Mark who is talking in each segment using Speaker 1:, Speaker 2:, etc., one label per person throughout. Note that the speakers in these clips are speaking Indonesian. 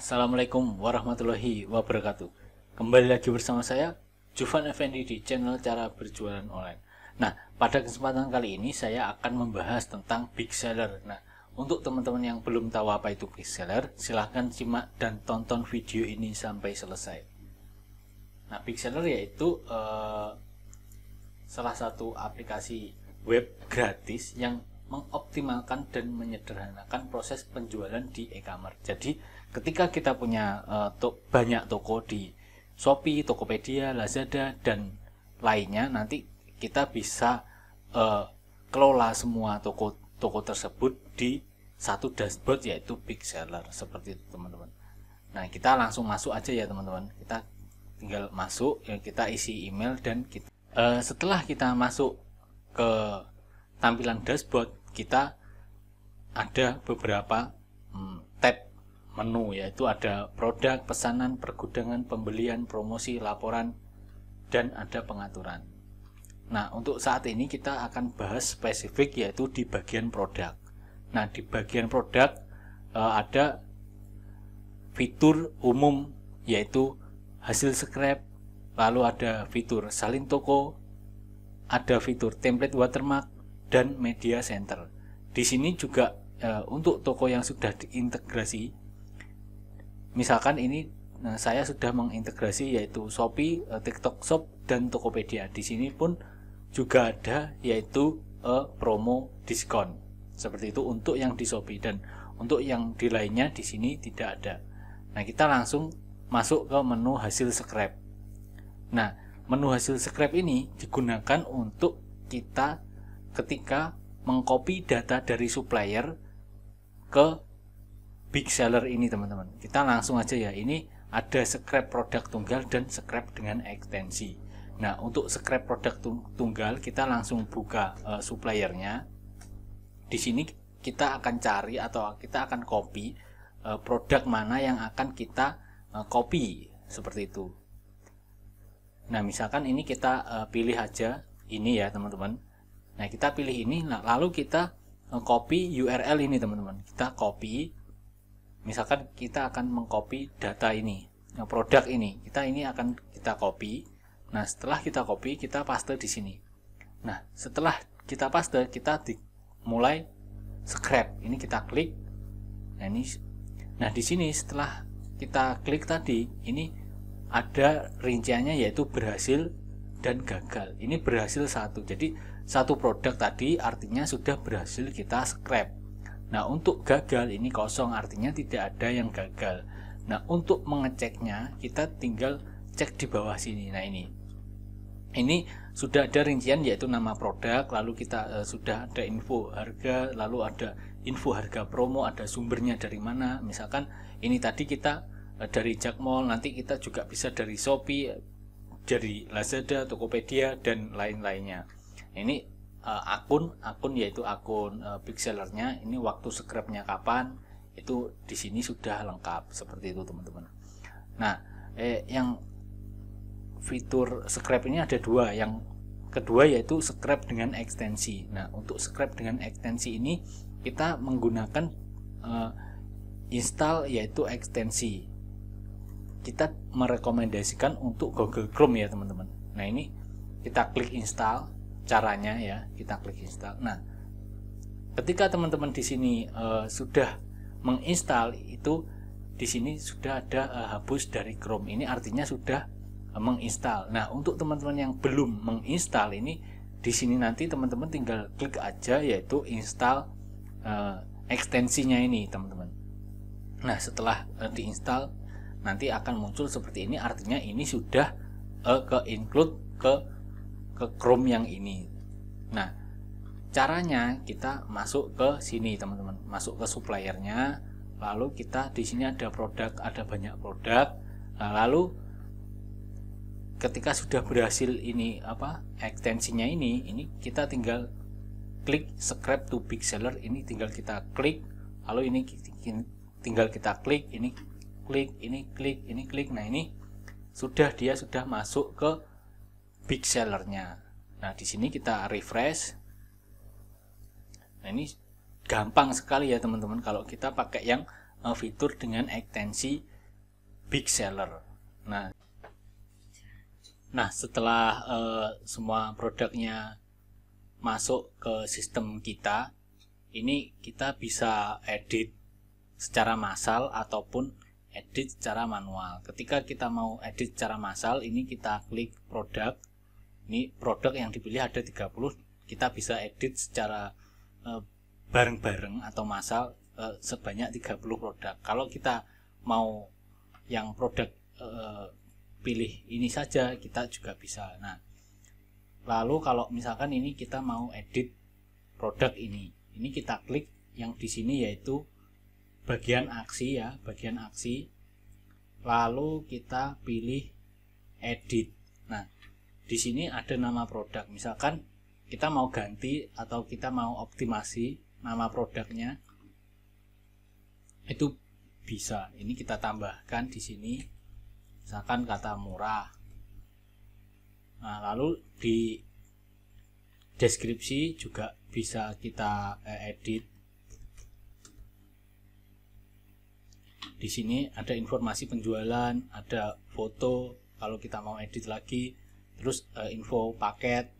Speaker 1: Assalamualaikum warahmatullahi wabarakatuh. Kembali lagi bersama saya, Juvan Effendi, di channel Cara Berjualan Online. Nah, pada kesempatan kali ini saya akan membahas tentang big seller. Nah, untuk teman-teman yang belum tahu apa itu big seller, silahkan simak dan tonton video ini sampai selesai. Nah, big seller yaitu salah satu aplikasi web gratis yang mengoptimalkan dan menyederhanakan proses penjualan di e-commerce. Jadi ketika kita punya banyak toko di Shopee, Tokopedia, Lazada, dan lainnya, nanti kita bisa kelola semua toko tersebut di satu dashboard, yaitu big seller, seperti itu teman-teman. Nah, kita langsung masuk aja ya teman-teman. Kita tinggal masuk, ya, kita isi email, dan setelah kita masuk ke tampilan dashboard, kita ada beberapa tab menu, yaitu ada produk, pesanan, pergudangan, pembelian, promosi, laporan, dan ada pengaturan. Nah, untuk saat ini kita akan bahas spesifik, yaitu di bagian produk. Nah, di bagian produk ada fitur umum, yaitu hasil scrap, lalu ada fitur salin toko, ada fitur template watermark, dan media center. Di sini juga untuk toko yang sudah diintegrasi, misalkan ini saya sudah mengintegrasi yaitu Shopee, TikTok Shop, dan Tokopedia. Di sini pun juga ada yaitu promo diskon. Seperti itu untuk yang di Shopee, dan untuk yang di lainnya di sini tidak ada. Nah, kita langsung masuk ke menu hasil scrap. Nah, menu hasil scrap ini digunakan untuk kita ketika mengcopy data dari supplier ke big seller ini teman-teman. Kita langsung aja ya, ini ada scrap produk tunggal dan scrap dengan ekstensi. Nah, untuk scrap produk tunggal kita langsung buka suppliernya. Di sini kita akan cari atau kita akan copy produk mana yang akan kita copy, seperti itu. Nah, misalkan ini kita pilih aja ini ya teman-teman. Nah, kita pilih ini, lalu kita copy URL ini teman-teman. Kita copy, misalkan kita akan mengcopy data ini, produk ini. Ini akan kita copy. Nah, setelah kita copy, kita paste di sini. Nah, setelah kita paste, kita mulai scrap. Ini kita klik. Nah, di sini setelah kita klik tadi, ini ada rinciannya yaitu berhasil dan gagal. Ini berhasil satu. Jadi satu produk tadi artinya sudah berhasil kita scrap. Nah, untuk gagal ini kosong, artinya tidak ada yang gagal. Nah, untuk mengeceknya kita tinggal cek di bawah sini. Nah, ini sudah ada rincian yaitu nama produk, lalu kita sudah ada info harga, lalu ada info harga promo, ada sumbernya dari mana. Misalkan ini tadi kita dari Jakmall, nanti kita juga bisa dari Shopee, dari Lazada, Tokopedia, dan lain-lainnya. Ini akun yaitu akun big sellernya, ini waktu scrapnya kapan, itu di sini sudah lengkap, seperti itu teman-teman. Nah, yang fitur scrap ini ada dua. Yang kedua yaitu scrap dengan ekstensi. Nah, untuk scrap dengan ekstensi ini kita menggunakan install yaitu ekstensi. Kita merekomendasikan untuk Google Chrome ya teman-teman. Nah, ini kita klik install. Caranya ya, kita klik install. Nah, ketika teman-teman di sini sudah menginstal, itu di sini sudah ada hapus dari Chrome. Ini artinya sudah menginstal. Nah, untuk teman-teman yang belum menginstal, ini di sini nanti teman-teman tinggal klik aja yaitu install ekstensinya ini teman-teman. Nah, setelah diinstal nanti akan muncul seperti ini, artinya ini sudah ke include ke Chrome yang ini. Nah, caranya kita masuk ke sini teman-teman, masuk ke suppliernya, lalu kita di sini ada produk, ada banyak produk. Nah, lalu ketika sudah berhasil ini ekstensinya ini kita tinggal klik scrap to big seller, ini tinggal kita klik, lalu ini tinggal kita klik, ini klik, ini klik, ini klik. Nah, ini dia sudah masuk ke big sellernya. Nah, di sini kita refresh. Nah, ini gampang sekali ya teman-teman kalau kita pakai yang fitur dengan ekstensi big seller. Nah, setelah semua produknya masuk ke sistem kita, ini kita bisa edit secara massal ataupun edit secara manual. Ketika kita mau edit secara massal, ini kita klik produk. Ini produk yang dipilih ada 30, kita bisa edit secara bareng-bareng atau massal sebanyak 30 produk. Kalau kita mau yang produk pilih ini saja, kita juga bisa. Nah, lalu kalau misalkan ini kita mau edit produk ini kita klik yang di sini yaitu bagian aksi ya, bagian aksi. Lalu kita pilih edit. Nah, di sini ada nama produk. Misalkan kita mau ganti atau kita mau optimasi nama produknya, itu bisa. Ini kita tambahkan di sini. Misalkan kata murah. Nah, lalu di deskripsi juga bisa kita edit. Di sini ada informasi penjualan, ada foto kalau kita mau edit lagi, terus info paket.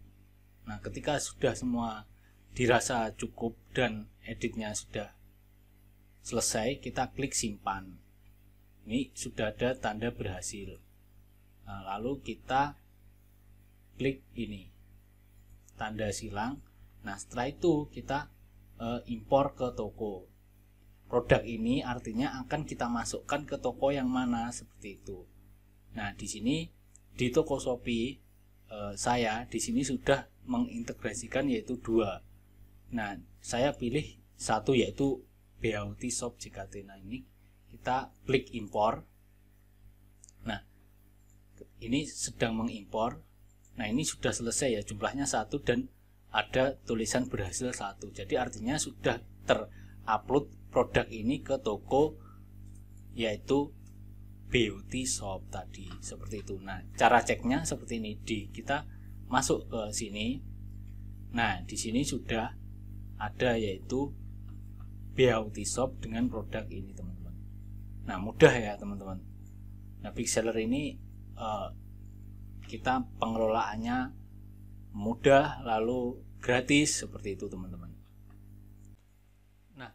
Speaker 1: Nah, ketika sudah semua dirasa cukup dan editnya sudah selesai, kita klik simpan. Ini sudah ada tanda berhasil. Nah, lalu kita klik ini tanda silang. Nah, setelah itu kita impor ke toko. Produk ini artinya akan kita masukkan ke toko yang mana, seperti itu. Nah, di sini di toko Shopee saya di sini sudah mengintegrasikan yaitu 2. Nah, saya pilih satu yaitu Beauty Shop JKT. Nah, ini kita klik impor. Nah, ini sedang mengimpor. Nah, ini sudah selesai ya, jumlahnya 1 dan ada tulisan berhasil 1. Jadi artinya sudah terupload produk ini ke toko yaitu Beauty Shop tadi, seperti itu. Nah, cara ceknya seperti ini. Kita masuk ke sini. Nah, di sini sudah ada yaitu Beauty Shop dengan produk ini, teman-teman. Nah, mudah ya, teman-teman. Nah, big seller ini kita pengelolaannya mudah lalu gratis, seperti itu, teman-teman. Nah,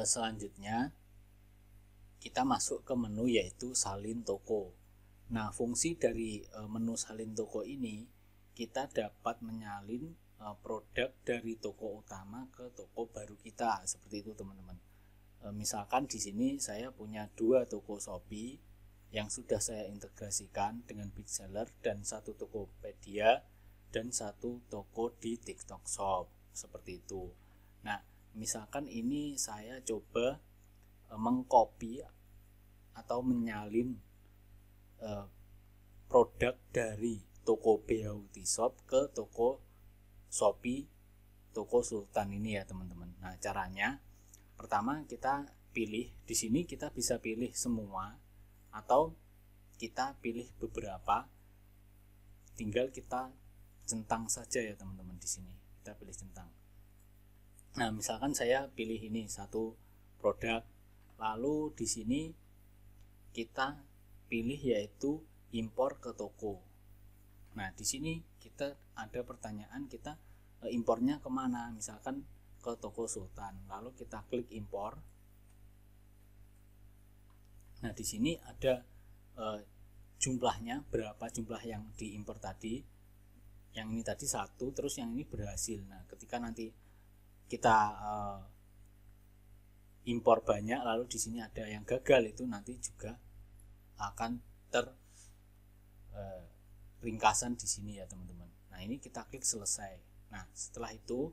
Speaker 1: selanjutnya kita masuk ke menu yaitu salin toko. Nah, fungsi dari menu salin toko ini, kita dapat menyalin produk dari toko utama ke toko baru kita, seperti itu, teman-teman. Misalkan di sini saya punya 2 toko Shopee yang sudah saya integrasikan dengan big seller, dan 1 Tokopedia dan 1 toko di TikTok Shop, seperti itu. Nah, misalkan ini saya coba mengcopy atau menyalin produk dari toko Beauty Shop ke toko Shopee, toko Sultan ini ya, teman-teman. Nah, caranya pertama kita pilih di sini, kita bisa pilih semua atau kita pilih beberapa. Tinggal kita centang saja ya, teman-teman. Di sini kita pilih centang. Nah, misalkan saya pilih ini 1 produk. Lalu di sini kita pilih yaitu impor ke toko. Nah, di sini kita ada pertanyaan, kita impornya kemana? Misalkan ke toko Sultan. Lalu kita klik impor. Nah, di sini ada jumlahnya, berapa jumlah yang diimpor tadi. Yang ini tadi 1, terus yang ini berhasil. Nah, ketika nanti kita impor banyak, lalu di sini ada yang gagal, itu nanti juga akan ringkasan di sini ya, teman-teman. Nah, ini kita klik selesai. Nah, setelah itu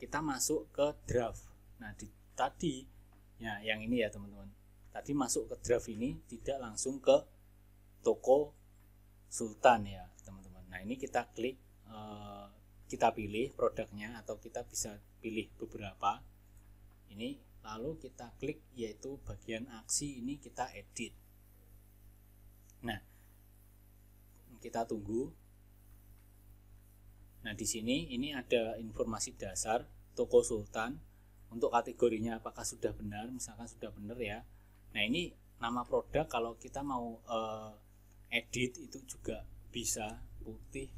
Speaker 1: kita masuk ke draft. Nah, tadi ya, yang ini ya, teman-teman. Tadi masuk ke draft ini, tidak langsung ke toko Sultan ya, teman-teman. Nah, ini kita klik, kita pilih produknya atau kita bisa pilih beberapa. Ini lalu kita klik yaitu bagian aksi, ini kita edit. Nah, kita tunggu. Nah, di sini ini ada informasi dasar toko Sultan. Untuk kategorinya apakah sudah benar, misalkan sudah benar ya. Nah, ini nama produk kalau kita mau edit itu juga bisa, putih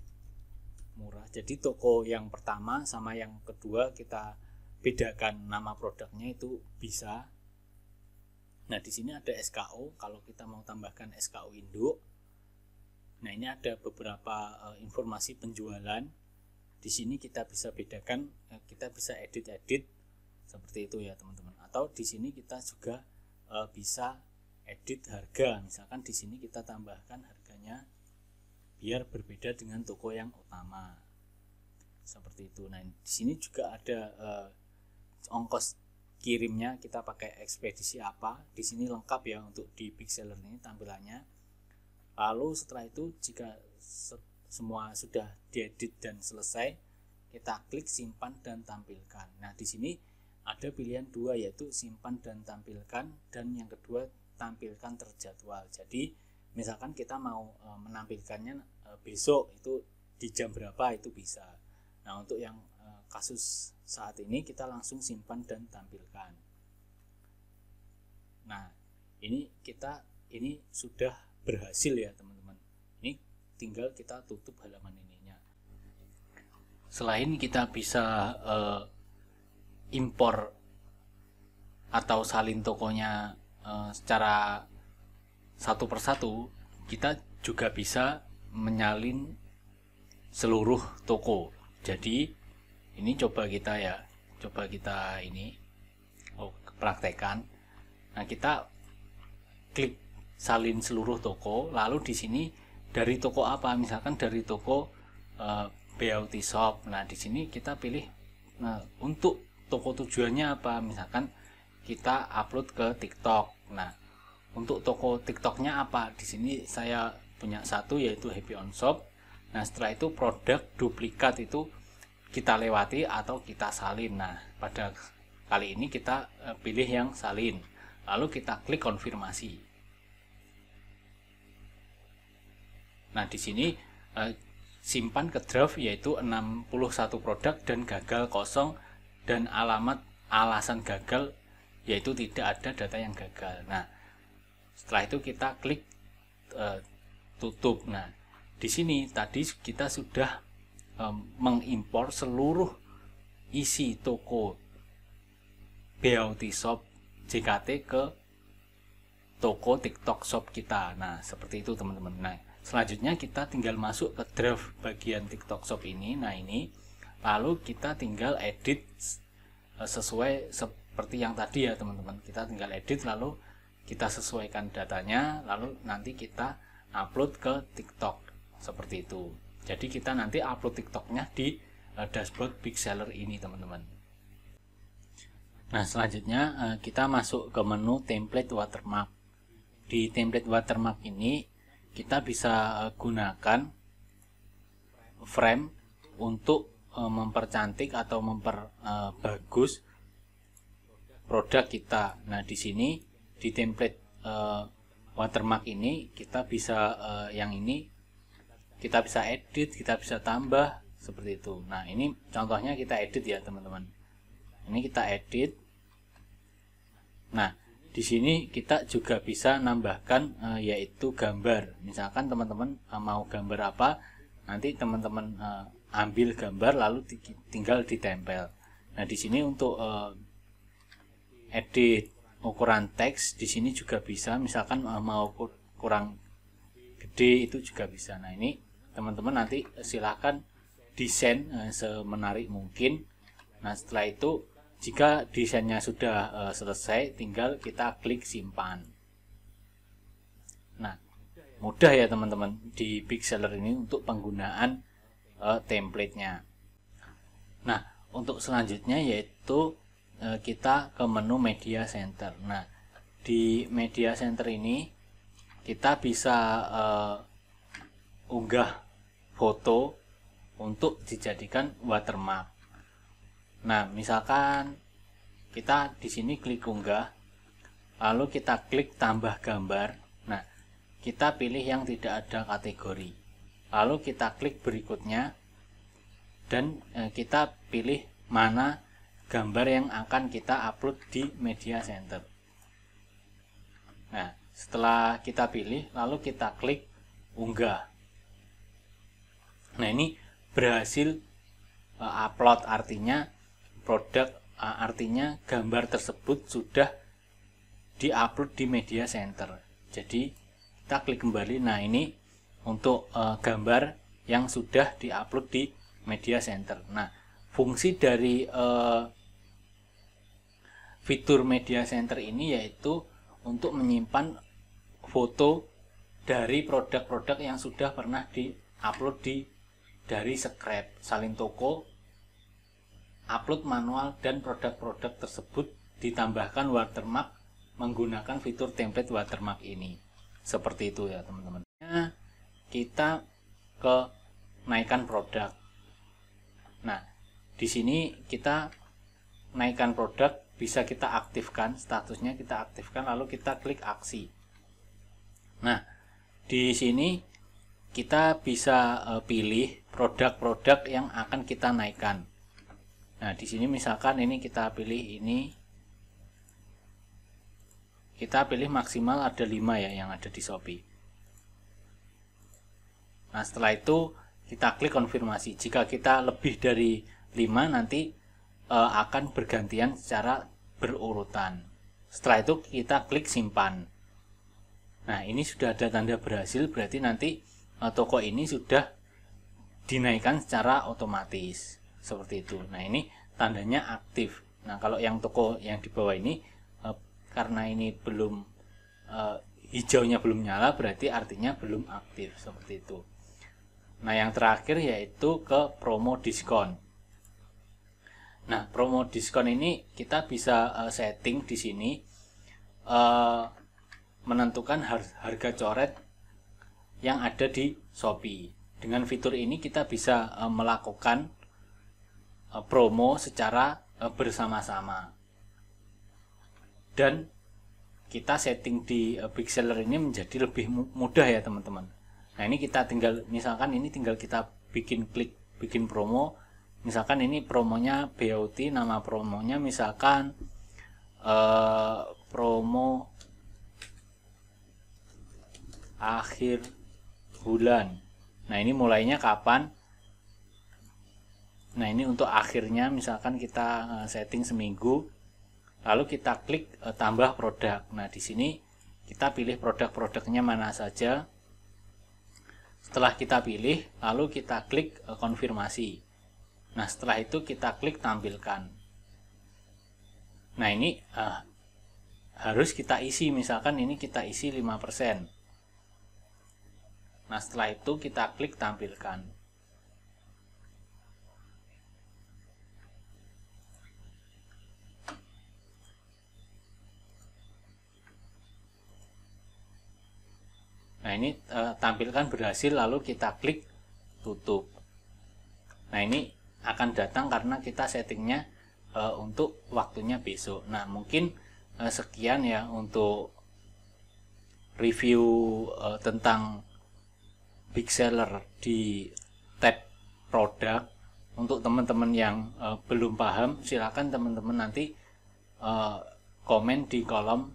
Speaker 1: murah. Jadi toko yang pertama sama yang kedua kita bedakan nama produknya itu bisa. Nah, di sini ada SKU, kalau kita mau tambahkan SKU induk. Nah, ini ada beberapa informasi penjualan. Di sini kita bisa bedakan, kita bisa edit seperti itu ya teman-teman. Atau di sini kita juga bisa edit harga. Misalkan di sini kita tambahkan harganya biar berbeda dengan toko yang utama. Seperti itu. Nah, di sini juga ada ongkos kirimnya, kita pakai ekspedisi apa. Di sini lengkap ya untuk di Big Seller ini tampilannya. Lalu setelah itu jika semua sudah diedit dan selesai, kita klik simpan dan tampilkan. Nah, di sini ada pilihan dua, yaitu simpan dan tampilkan, dan yang kedua tampilkan terjadwal. Jadi misalkan kita mau menampilkannya besok, itu di jam berapa itu bisa. Nah, untuk yang kasus saat ini kita langsung simpan dan tampilkan. Nah, ini sudah berhasil ya teman-teman. Ini tinggal kita tutup halaman ininya. Selain kita bisa impor atau salin tokonya secara satu persatu, kita juga bisa menyalin seluruh toko. Jadi ini coba kita praktekkan. Nah, kita klik salin seluruh toko, lalu di sini dari toko apa, misalkan dari toko Beauty Shop. Nah, di sini kita pilih untuk toko tujuannya apa, misalkan kita upload ke TikTok. Nah, untuk toko TikToknya apa, di sini saya punya satu, yaitu Happy on Shop. Nah, setelah itu produk duplikat itu kita lewati atau kita salin. Nah, pada kali ini kita pilih yang salin, lalu kita klik konfirmasi. Nah, di sini simpan ke draft, yaitu 61 produk dan gagal kosong, dan alasan gagal yaitu tidak ada data yang gagal. Nah, setelah itu kita klik tutup. Nah, di sini tadi kita sudah mengimpor seluruh isi toko Beauty Shop JKT ke toko TikTok Shop kita. Nah, seperti itu teman-teman. Nah, selanjutnya kita tinggal masuk ke draft bagian TikTok Shop ini. Nah, ini lalu kita tinggal edit sesuai seperti yang tadi ya teman-teman. Kita tinggal edit, lalu kita sesuaikan datanya, lalu nanti kita upload ke TikTok seperti itu. Jadi kita nanti upload TikToknya di dashboard Big Seller ini teman-teman. Nah, selanjutnya kita masuk ke menu template watermark. Di template watermark ini kita bisa gunakan frame untuk mempercantik atau memperbagus produk kita. Nah, di sini di template watermark ini kita bisa yang ini kita bisa edit, kita bisa tambah seperti itu. Nah, ini contohnya kita edit ya teman-teman. Ini kita edit. Nah, di sini kita juga bisa nambahkan yaitu gambar. Misalkan teman-teman mau gambar apa, nanti teman-teman ambil gambar lalu tinggal ditempel. Nah, di sini untuk edit ukuran teks, di sini juga bisa. Misalkan mau kurang gede itu juga bisa. Nah, ini teman-teman nanti silahkan desain semenarik mungkin. Nah, setelah itu jika desainnya sudah selesai, tinggal kita klik simpan. Nah, mudah ya teman-teman di Big Seller ini untuk penggunaan template-nya. Nah, untuk selanjutnya yaitu kita ke menu Media Center. Nah, di Media Center ini kita bisa unggah foto untuk dijadikan watermark. Nah, misalkan kita di sini klik unggah, lalu kita klik tambah gambar. Nah, kita pilih yang tidak ada kategori, lalu kita klik berikutnya, dan kita pilih mana gambar yang akan kita upload di Media Center. Nah, Setelah kita pilih, lalu kita klik unggah. Nah, ini berhasil upload, artinya artinya gambar tersebut sudah diupload di media center. Jadi kita klik kembali. Nah, ini untuk gambar yang sudah diupload di media center. Nah, fungsi dari fitur media center ini yaitu untuk menyimpan foto dari produk-produk yang sudah pernah diupload dari scrap, salin toko, upload manual, dan produk-produk tersebut ditambahkan watermark menggunakan fitur template watermark ini. Seperti itu ya teman-teman. Kita ke naikkan produk. Nah, di sini kita naikkan produk, bisa kita aktifkan, statusnya kita aktifkan, lalu kita klik aksi. Nah, di sini kita bisa pilih produk-produk yang akan kita naikkan. Nah, di sini misalkan ini kita pilih ini. Kita pilih maksimal ada 5 ya yang ada di Shopee. Nah, setelah itu kita klik konfirmasi. Jika kita lebih dari 5 nanti akan bergantian secara berurutan. Setelah itu kita klik simpan. Nah, ini sudah ada tanda berhasil, berarti nanti toko ini sudah dinaikkan secara otomatis. Seperti itu. Nah, ini tandanya aktif. Nah, kalau yang toko yang di bawah ini karena ini belum hijaunya belum nyala, berarti artinya belum aktif. Seperti itu. Nah, yang terakhir yaitu ke promo diskon. Nah, promo diskon ini kita bisa setting di sini menentukan harga coret yang ada di Shopee. Dengan fitur ini kita bisa melakukan promo secara bersama-sama. Dan kita setting di Big Seller ini menjadi lebih mudah ya teman-teman. Nah, ini kita tinggal, misalkan ini tinggal kita klik bikin promo. Misalkan ini promonya BOT, nama promonya misalkan promo akhir bulan. Nah, ini mulainya kapan? Nah, ini untuk akhirnya misalkan kita setting seminggu. Lalu kita klik tambah produk. Nah, di sini kita pilih produk-produknya mana saja. Setelah kita pilih, lalu kita klik konfirmasi. Nah, setelah itu kita klik tampilkan. Nah, ini harus kita isi, misalkan ini kita isi 5%. Nah, setelah itu kita klik tampilkan. Nah, ini tampilkan berhasil, lalu kita klik tutup. Nah, ini akan datang karena kita settingnya untuk waktunya besok. Nah, mungkin sekian ya untuk review tentang Big Seller di tab produk. Untuk teman-teman yang belum paham, silakan teman-teman nanti komen di kolom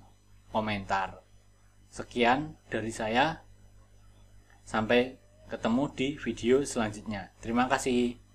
Speaker 1: komentar. Sekian dari saya, sampai ketemu di video selanjutnya. Terima kasih.